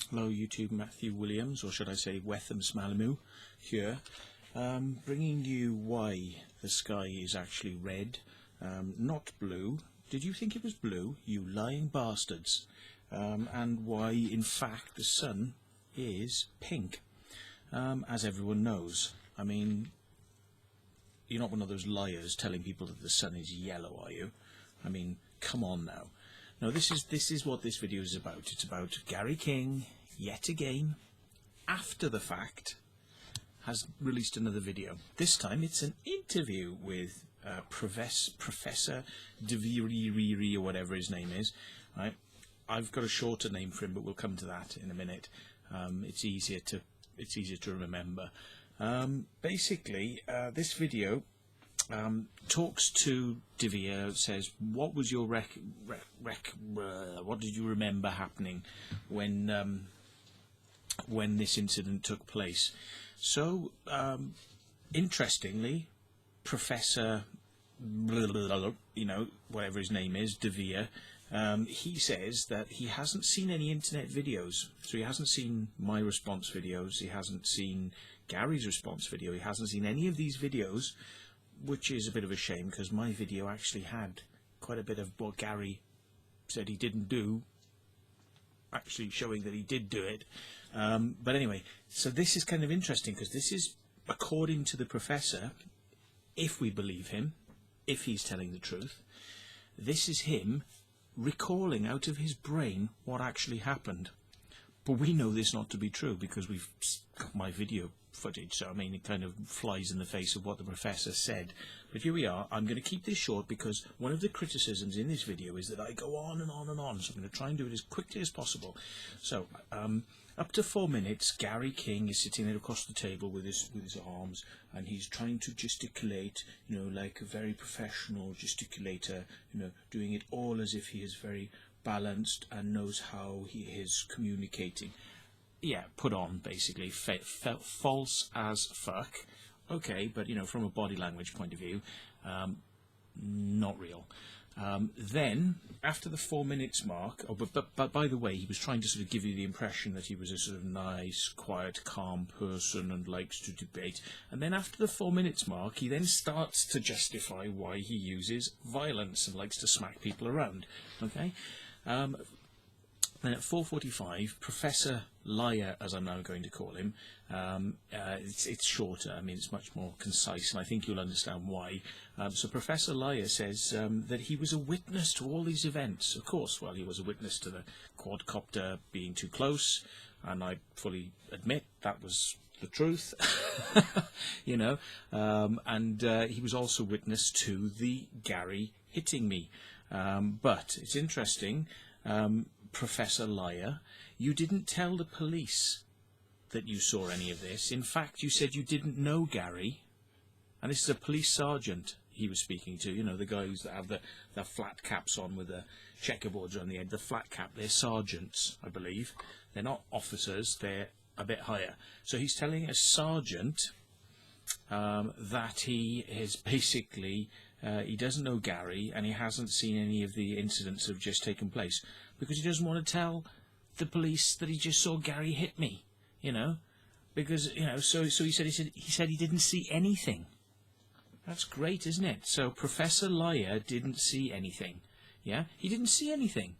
Hello YouTube, Matthew Williams, or should I say Wetham Smalamu, here, bringing you why the sky is actually red, not blue. Did you think it was blue, you lying bastards? And why, in fact, the sun is pink, as everyone knows. I mean, you're not one of those liars telling people that the sun is yellow, are you? I mean, come on now. No, this is what this video is about. It's about Gary King, yet again, after the fact, has released another video. This time it's an interview with Professor Deviereree, or whatever his name is. Right? I've got a shorter name for him, but we'll come to that in a minute. It's easier to remember. Basically, this video talks to Devere, says, what was your what did you remember happening when this incident took place? So, interestingly, Professor, whatever his name is, Devere, he says that he hasn't seen any internet videos. So he hasn't seen my response videos, he hasn't seen Gary's response video, he hasn't seen any of these videos, which is a bit of a shame, because my video actually had quite a bit of what Gary said he didn't do, actually showing that he did do it. But anyway, so this is kind of interesting, because this is, according to the professor, if we believe him, if he's telling the truth, this is him recalling out of his brain what actually happened. But we know this not to be true, because we've got my video footage, so I mean it kind of flies in the face of what the professor said. But here we are. I'm going to keep this short, because one of the criticisms in this video is that I go on and on and on, so I'm going to try and do it as quickly as possible. So up to 4 minutes, Gary King is sitting there across the table with his arms, and he's trying to gesticulate, like a very professional gesticulator, doing it all as if he is very balanced and knows how he is communicating. Yeah, put on, basically. False as fuck. Okay, but, from a body language point of view, not real. Then, after the 4 minutes mark, but by the way, he was trying to sort of give you the impression that he was a sort of nice, quiet, calm person and likes to debate. And then after the 4 minutes mark, he then starts to justify why he uses violence and likes to smack people around. Okay? Then at 4:45, Professor Liar, as I'm now going to call him, it's shorter, I mean it's much more concise, and I think you'll understand why. So Professor Liar says that he was a witness to all these events. Of course, well, he was a witness to the quadcopter being too close, and I fully admit that was the truth, and he was also witness to the Gary hitting me. But it's interesting, Professor Liar, you didn't tell the police that you saw any of this. In fact, you said you didn't know Gary, and this is a police sergeant he was speaking to, the guys that have the flat caps on with the checkerboards on the end, the flat cap. They're sergeants, I believe. They're not officers, they're a bit higher. So he's telling a sergeant that he is basically, he doesn't know Gary, and he hasn't seen any of the incidents that have just taken place, because he doesn't want to tell the police that he just saw Gary hit me, because, so he said he didn't see anything. That's great, isn't it? So Professor Liar didn't see anything. Yeah, he didn't see anything.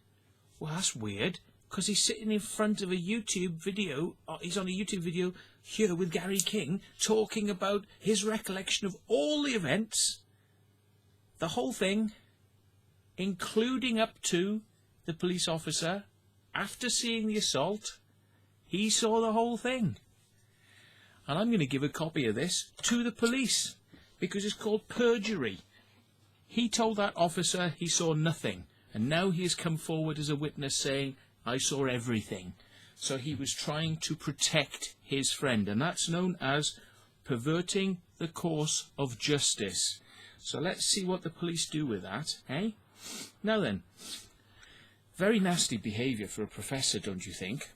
Well, that's weird, because he's sitting in front of a YouTube video. He's on a YouTube video here with Gary King, talking about his recollection of all the events, the whole thing, including up to the police officer. After seeing the assault, he saw the whole thing. And I'm going to give a copy of this to the police, because it's called perjury. He told that officer he saw nothing, and now he has come forward as a witness saying, I saw everything. So he was trying to protect his friend, and that's known as perverting the course of justice. So let's see what the police do with that, eh? Now then, very nasty behaviour for a professor, don't you think?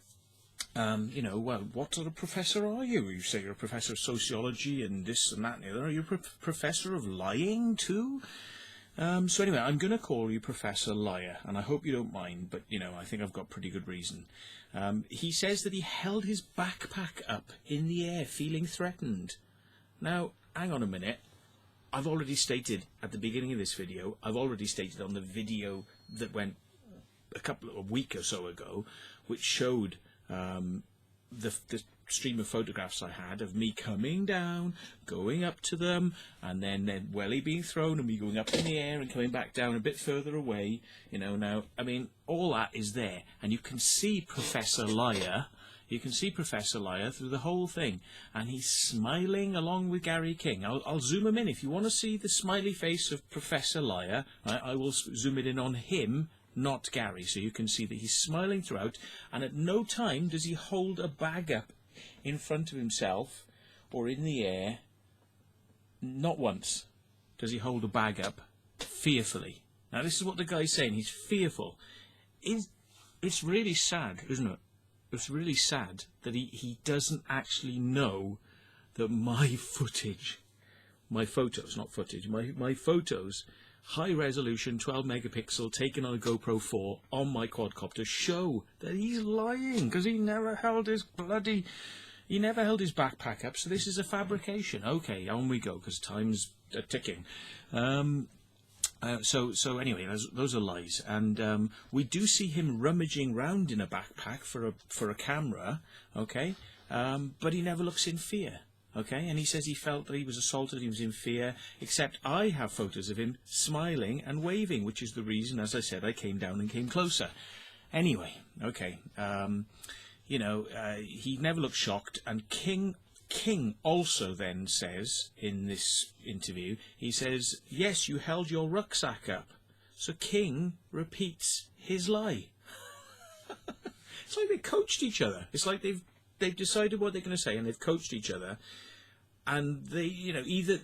Well, what sort of professor are you? You say you're a professor of sociology and this and that and the other. Are you a professor of lying too? So anyway, I'm going to call you Professor Liar, and I hope you don't mind, but, you know, I think I've got pretty good reason. He says that he held his backpack up in the air, feeling threatened. Now, hang on a minute. I've already stated at the beginning of this video, I've already stated on the video that went a week or so ago, which showed the stream of photographs I had of me coming down, going up to them, and then Welly being thrown and me going up in the air and coming back down a bit further away. You know, now, I mean, all that is there, and you can see Professor Liar. You can see Professor Liar through the whole thing, and he's smiling along with Gary King. I'll zoom him in. If you want to see the smiley face of Professor Liar, right, I will zoom it in on him, not Gary, so you can see that he's smiling throughout, and at no time does he hold a bag up in front of himself or in the air. Not once does he hold a bag up fearfully. Now, this is what the guy's saying. He's fearful. It's really sad, isn't it? It's really sad that he doesn't actually know that my footage, my photos, not footage, my photos, high resolution, 12 megapixel, taken on a GoPro 4 on my quadcopter, show that he's lying, because he never held his backpack up, so this is a fabrication. Okay, on we go, because time's ticking. So anyway, those are lies, and we do see him rummaging round in a backpack for a camera, okay, but he never looks in fear, okay, and he says he felt that he was assaulted, he was in fear, except I have photos of him smiling and waving, which is the reason, as I said, I came down and came closer. Anyway, okay, you know, he never looked shocked, and King also then says in this interview, he says, yes, you held your rucksack up. So King repeats his lie. It's like they coached each other. It's like they've decided what they're going to say, and they've coached each other. And they, you know, either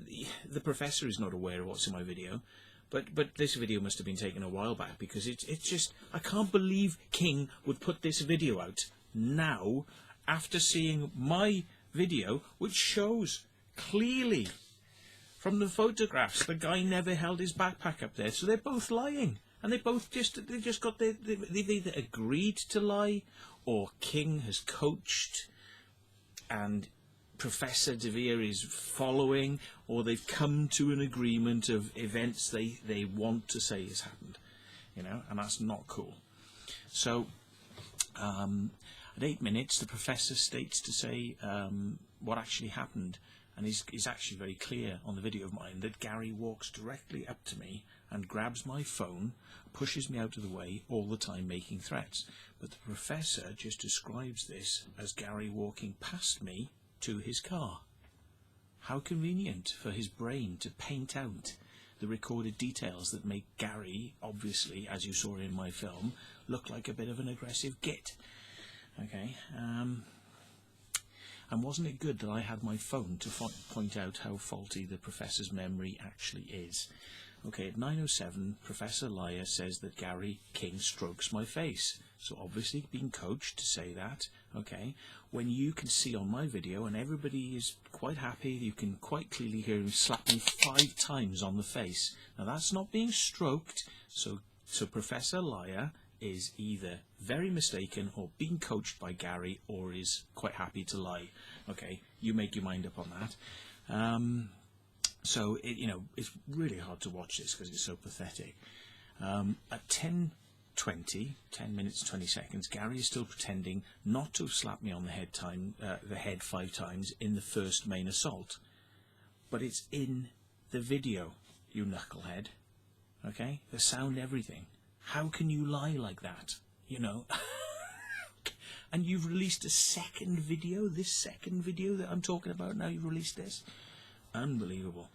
the professor is not aware of what's in my video, but this video must have been taken a while back, because it's just, I can't believe King would put this video out now after seeing my video, which shows clearly from the photographs the guy never held his backpack up there. So they're both lying, and they've either agreed to lie, or King has coached and Professor Deviereree is following, or they've come to an agreement of events they want to say has happened, you know, and that's not cool. So at 8 minutes, the professor states to say what actually happened, and he's actually very clear on the video of mine that Gary walks directly up to me and grabs my phone, pushes me out of the way, all the time making threats. But the professor just describes this as Gary walking past me to his car. How convenient for his brain to paint out the recorded details that make Gary, obviously, as you saw in my film, look like a bit of an aggressive git. Okay, and wasn't it good that I had my phone to point out how faulty the professor's memory actually is? Okay, at 9:07, Professor Liar says that Gary King strokes my face. So obviously being coached to say that, okay, when you can see on my video, and everybody is quite happy, you can quite clearly hear him slap me 5 times on the face. Now that's not being stroked, so Professor Liar is either very mistaken or being coached by Gary, or is quite happy to lie. Okay, you make your mind up on that. So you know, it's really hard to watch this because it's so pathetic. At 10:20, 10 minutes 20 seconds, Gary is still pretending not to have slapped me on the head 5 times in the first main assault, but it's in the video, you knucklehead. Okay, the sound, everything. How can you lie like that, you know? And you've released a second video, this second video that I'm talking about now, you've released this? Unbelievable.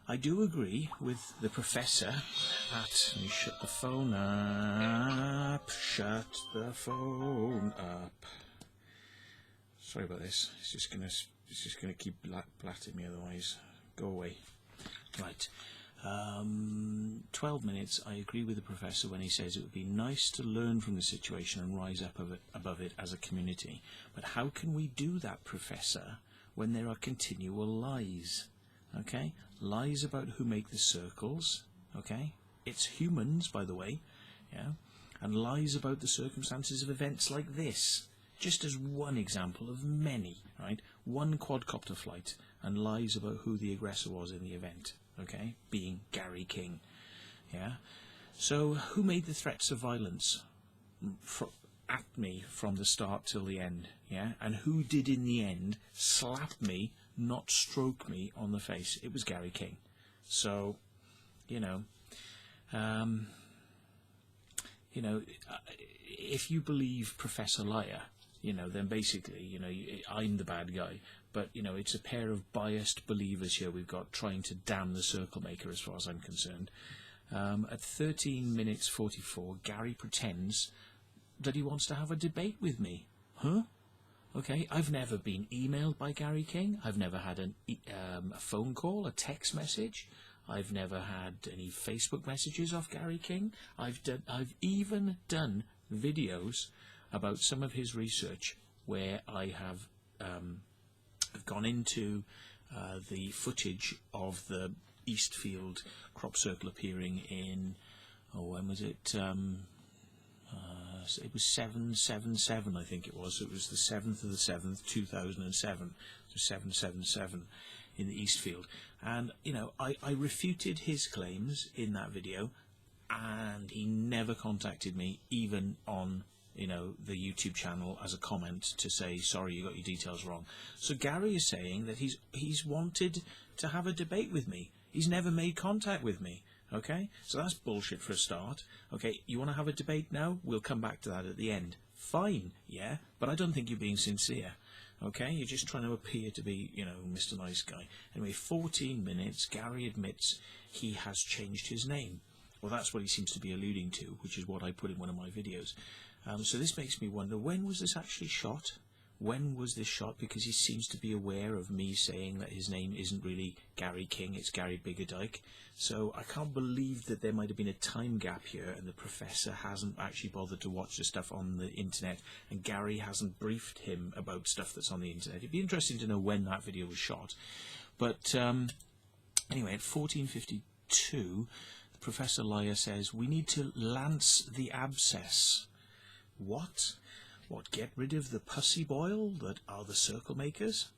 I do agree with the professor at, let me shut the phone up, shut the phone up. Sorry about this, it's just gonna keep blatting me otherwise. Go away. Right. 12 minutes, I agree with the professor when he says it would be nice to learn from the situation and rise up above it as a community. But how can we do that, Professor, when there are continual lies? Okay? Lies about who make the circles, okay? It's humans, by the way, yeah? And lies about the circumstances of events like this, just as one example of many, right? One quadcopter flight and lies about who the aggressor was in the event, okay? Being Gary King, yeah? So who made the threats of violence at me from the start till the end, yeah? And who did in the end slap me, not stroke me on the face? It was Gary King. So, if you believe Professor Liar, then basically, I'm the bad guy. But, it's a pair of biased believers here we've got trying to damn the circle maker as far as I'm concerned. At 13 minutes 44, Gary pretends that he wants to have a debate with me. Huh? Okay, I've never been emailed by Gary King. I've never had a phone call, a text message. I've never had any Facebook messages off Gary King. I've even done videos about some of his research where I have gone into the footage of the Eastfield crop circle appearing in, when was it? It was 777, I think it was. It was the 7th of the 7th, 2007. So 777 in the Eastfield. And, I refuted his claims in that video, and he never contacted me, even on, the YouTube channel as a comment to say, sorry, you got your details wrong. So Gary is saying that he's wanted to have a debate with me. He's never made contact with me. Okay, so that's bullshit for a start. Okay, you want to have a debate now? We'll come back to that at the end. Fine, yeah, but I don't think you're being sincere. Okay, you're just trying to appear to be, Mr. Nice Guy. Anyway, 14 minutes, Gary admits he has changed his name. Well, that's what he seems to be alluding to, which is what I put in one of my videos. So this makes me wonder, when was this actually shot? When was this shot? Because he seems to be aware of me saying that his name isn't really Gary King, it's Gary Biggerdike. So I can't believe that there might have been a time gap here and the professor hasn't actually bothered to watch the stuff on the internet and Gary hasn't briefed him about stuff that's on the internet. It'd be interesting to know when that video was shot. But anyway, at 14:52, Professor Liar says, we need to lance the abscess. What? What, get rid of the pussy boil that are the circle makers?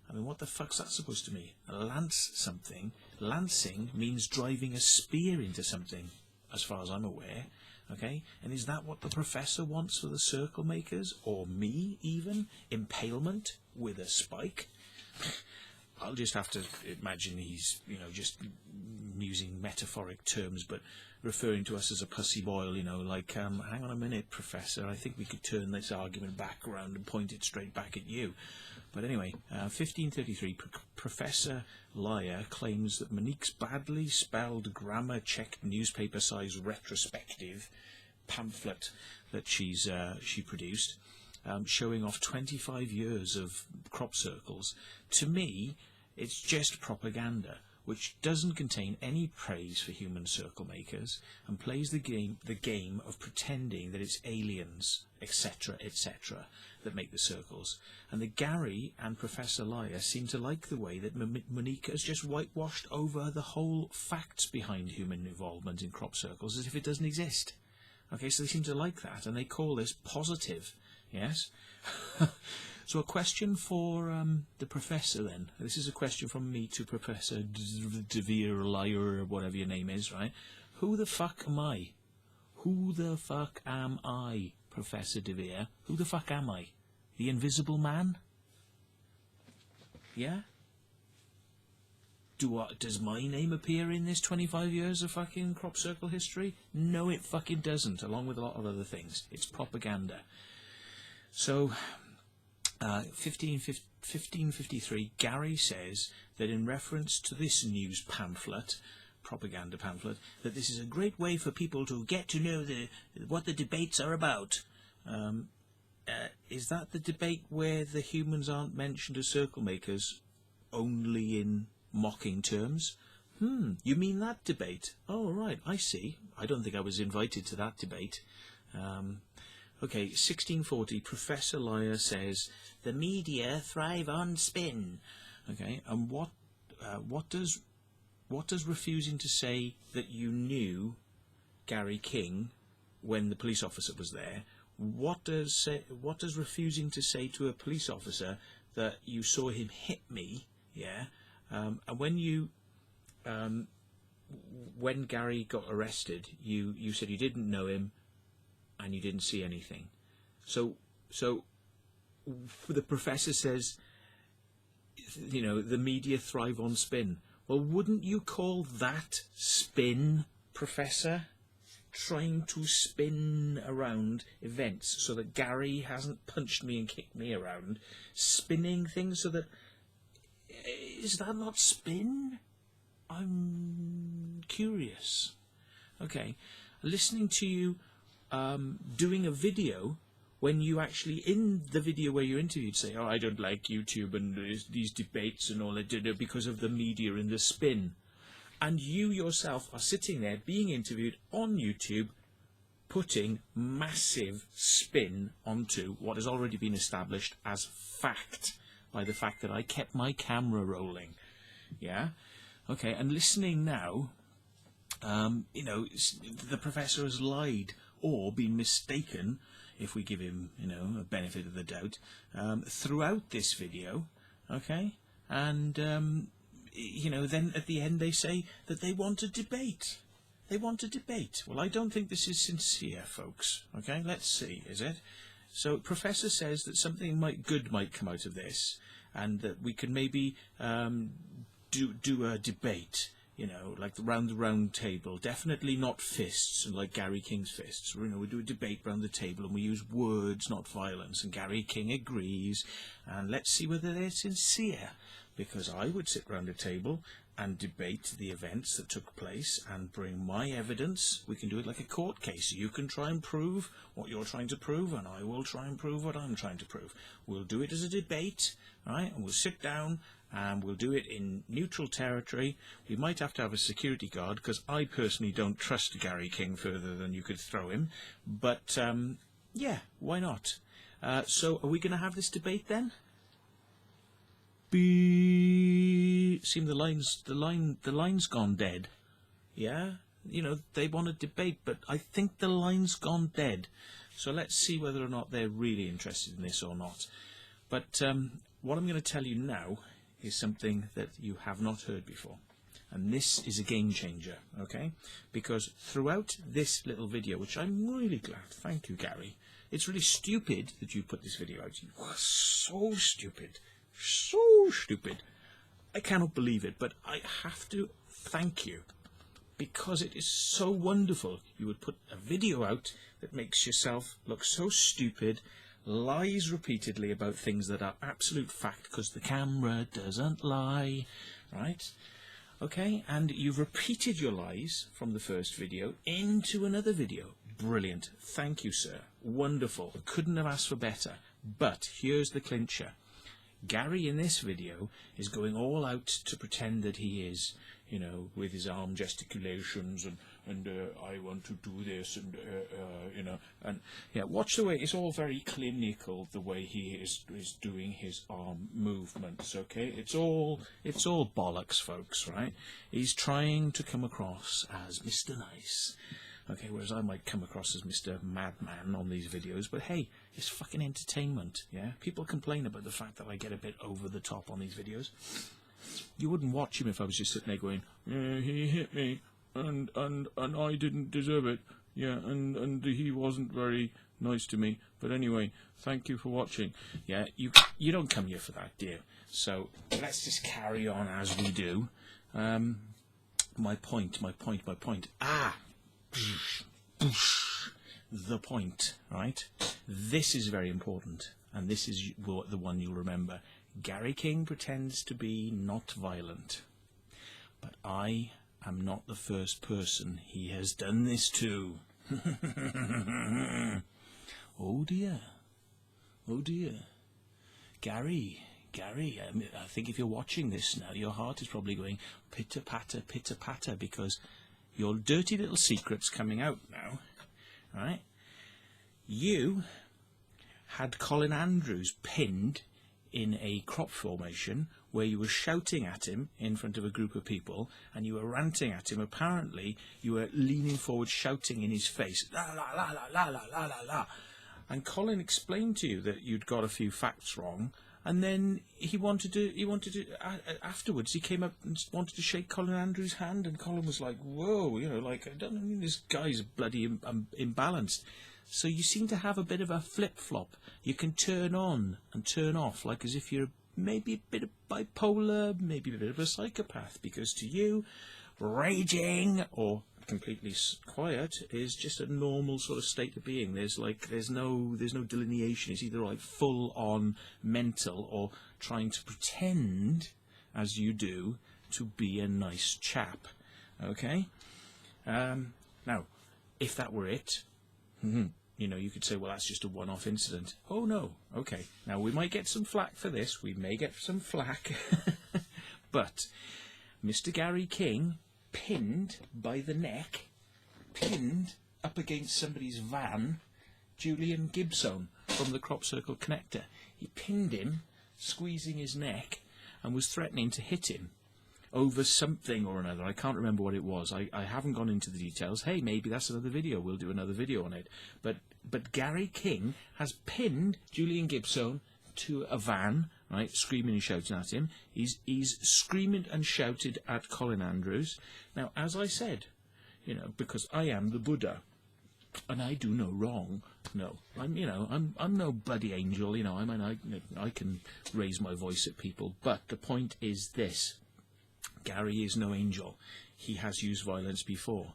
I mean, what the fuck's that supposed to mean? Lance something. Lancing means driving a spear into something, as far as I'm aware. Okay? And is that what the professor wants for the circle makers? Or me, even? Impalement with a spike? I'll just have to imagine he's, just using metaphoric terms, but referring to us as a pussy boil, like, hang on a minute, Professor, I think we could turn this argument back around and point it straight back at you. But anyway, 1533, Professor Liar claims that Monique's badly spelled, grammar-checked, newspaper-sized retrospective pamphlet that she produced, showing off 25 years of crop circles, to me, it's just propaganda, which doesn't contain any praise for human circle makers and plays the game of pretending that it's aliens, etc., etc., that make the circles. And the Gary and Professor Liar seem to like the way that Monique has just whitewashed over the whole facts behind human involvement in crop circles as if it doesn't exist. Okay, so they seem to like that, and they call this positive, yes? So a question for the professor then. This is a question from me to Professor Deviereree, or whatever your name is, right? Who the fuck am I? Who the fuck am I, Professor Devier? Who the fuck am I? The Invisible Man? Yeah? Does my name appear in this 25 years of fucking crop circle history? No, it fucking doesn't, along with a lot of other things. It's propaganda. So, 1553, Gary says that in reference to this news pamphlet, propaganda pamphlet, that this is a great way for people to get to know what the debates are about. Is that the debate where the humans aren't mentioned as circle makers, only in mocking terms? You mean that debate? Oh, right, I see. I don't think I was invited to that debate. Okay, 1640, Professor Liar says, the media thrive on spin. Okay, and what what does refusing to say that you knew Gary King when the police officer was there, what does refusing to say to a police officer that you saw him hit me, yeah, and when Gary got arrested, you said you didn't know him and you didn't see anything. So the professor says, you know, the media thrive on spin. Well, wouldn't you call that spin, Professor? Trying to spin around events so that Gary hasn't punched me and kicked me around, spinning things so that... Is that not spin? I'm curious. Okay, listening to you doing a video when you actually, in the video where you're interviewed, say, oh, I don't like YouTube and these debates and all that because of the media and the spin. And you yourself are sitting there being interviewed on YouTube, putting massive spin onto what has already been established as fact by the fact that I kept my camera rolling. Yeah? Okay, and listening now, you know, the professor has lied or been mistaken, if we give him, you know, a benefit of the doubt, throughout this video, okay? And, you know, then at the end they say that they want a debate. They want a debate. Well, I don't think this is sincere, folks, okay? Let's see, is it? So, Professor says that something good might come out of this, and that we can maybe do a debate, you know, like round the round table. Definitely not fists, like Gary King's fists. You know, we do a debate round the table and we use words, not violence. And Gary King agrees. And let's see whether they're sincere. Because I would sit round a table and debate the events that took place and bring my evidence. We can do it like a court case. You can try and prove what you're trying to prove, and I will try and prove what I'm trying to prove. We'll do it as a debate, right? And we'll sit down and we'll do it in neutral territory. We might have to have a security guard, because I personally don't trust Gary King further than you could throw him. But, yeah, why not? So are we going to have this debate then? Seem the line's gone dead. Yeah, you know, they want a debate, but I think the line's gone dead. So let's see whether or not they're really interested in this or not. But what I'm going to tell you now is something that you have not heard before, and this is a game changer, okay? Because throughout this little video, which I'm really glad, thank you, Gary. It's really stupid that you put this video out. You were so stupid. So stupid. I cannot believe it, but I have to thank you, because it is so wonderful. You would put a video out that makes yourself look so stupid, lies repeatedly about things that are absolute fact, because the camera doesn't lie, right? Okay, and you've repeated your lies from the first video into another video. Brilliant. Thank you, sir. Wonderful. Couldn't have asked for better. But here's the clincher. Gary in this video is going all out to pretend that he is, you know, with his arm gesticulations and I want to do this and you know, and yeah, watch the way it's all very clinical, the way he is doing his arm movements. Okay, it's all bollocks, folks, right? He's trying to come across as Mr. Nice. Okay, whereas I might come across as Mr. Madman on these videos, but hey, it's fucking entertainment, yeah? People complain about the fact that I get a bit over the top on these videos. You wouldn't watch him if I was just sitting there going, yeah, he hit me, and I didn't deserve it, yeah, and he wasn't very nice to me, but anyway, thank you for watching. Yeah, you don't come here for that, dear. So, let's just carry on as we do. My point. Ah! The point, right? This is very important, and this is the one you'll remember. Gary King pretends to be not violent, but I am not the first person he has done this to. Oh dear, Gary, I think if you're watching this now, your heart is probably going pitter-patter, because your dirty little secret's coming out now, right? You had Colin Andrews pinned in a crop formation where you were shouting at him in front of a group of people and you were ranting at him. Apparently you were leaning forward shouting in his face, la la la la la la la la la. And Colin explained to you that you'd got a few facts wrong, and then he wanted to afterwards he came up and wanted to shake Colin Andrews' hand, and Colin was like, whoa, you know, like, I don't know, this guy's bloody imbalanced. So you seem to have a bit of a flip-flop. You can turn on and turn off, like as if you're maybe a bit of bipolar, maybe a bit of a psychopath, because to you, raging or completely quiet is just a normal sort of state of being. There's no delineation. It's either like full on mental or trying to pretend, as you do, to be a nice chap. Okay? Now, if that were it, you know, you could say, well, that's just a one-off incident. Oh no, okay. Now we might get some flack for this. We may get some flack, but Mr. Gary King, pinned by the neck, pinned up against somebody's van, Julian Gibson from the Crop Circle Connector. He pinned him, squeezing his neck, and was threatening to hit him over something or another. I can't remember what it was. I haven't gone into the details. Hey, maybe that's another video. We'll do another video on it. But Gary King has pinned Julian Gibson to a van, right, screaming and shouting at him. He's screamed and shouted at Colin Andrews. Now, as I said, you know, because I am the Buddha, and I do no wrong. No, I'm no bloody angel. You know, I can raise my voice at people. But the point is this: Gary is no angel. He has used violence before.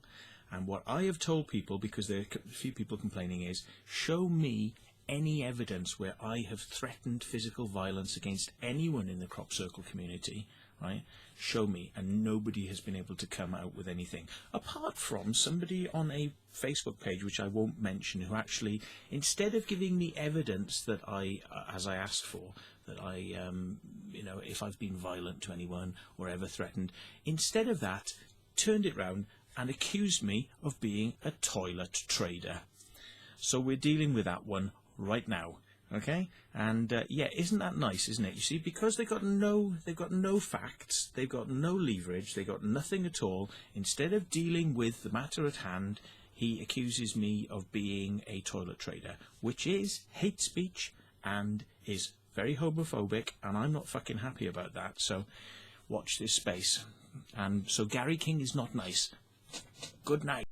And what I have told people, because there are a few people complaining, is show me any evidence where I have threatened physical violence against anyone in the Crop Circle community, right? Show me. And nobody has been able to come out with anything. Apart from somebody on a Facebook page, which I won't mention, who actually, instead of giving me evidence that I, as I asked for, that I, you know, if I've been violent to anyone or ever threatened, instead of that, turned it round and accused me of being a toilet trader. So we're dealing with that one right now, okay? And yeah, isn't that nice, isn't it? You see, because they've got no facts, they've got no leverage, they've got nothing at all. Instead of dealing with the matter at hand, he accuses me of being a toilet trader, which is hate speech and is very homophobic, and I'm not fucking happy about that. So watch this space. And so Gary King is not nice. Good night.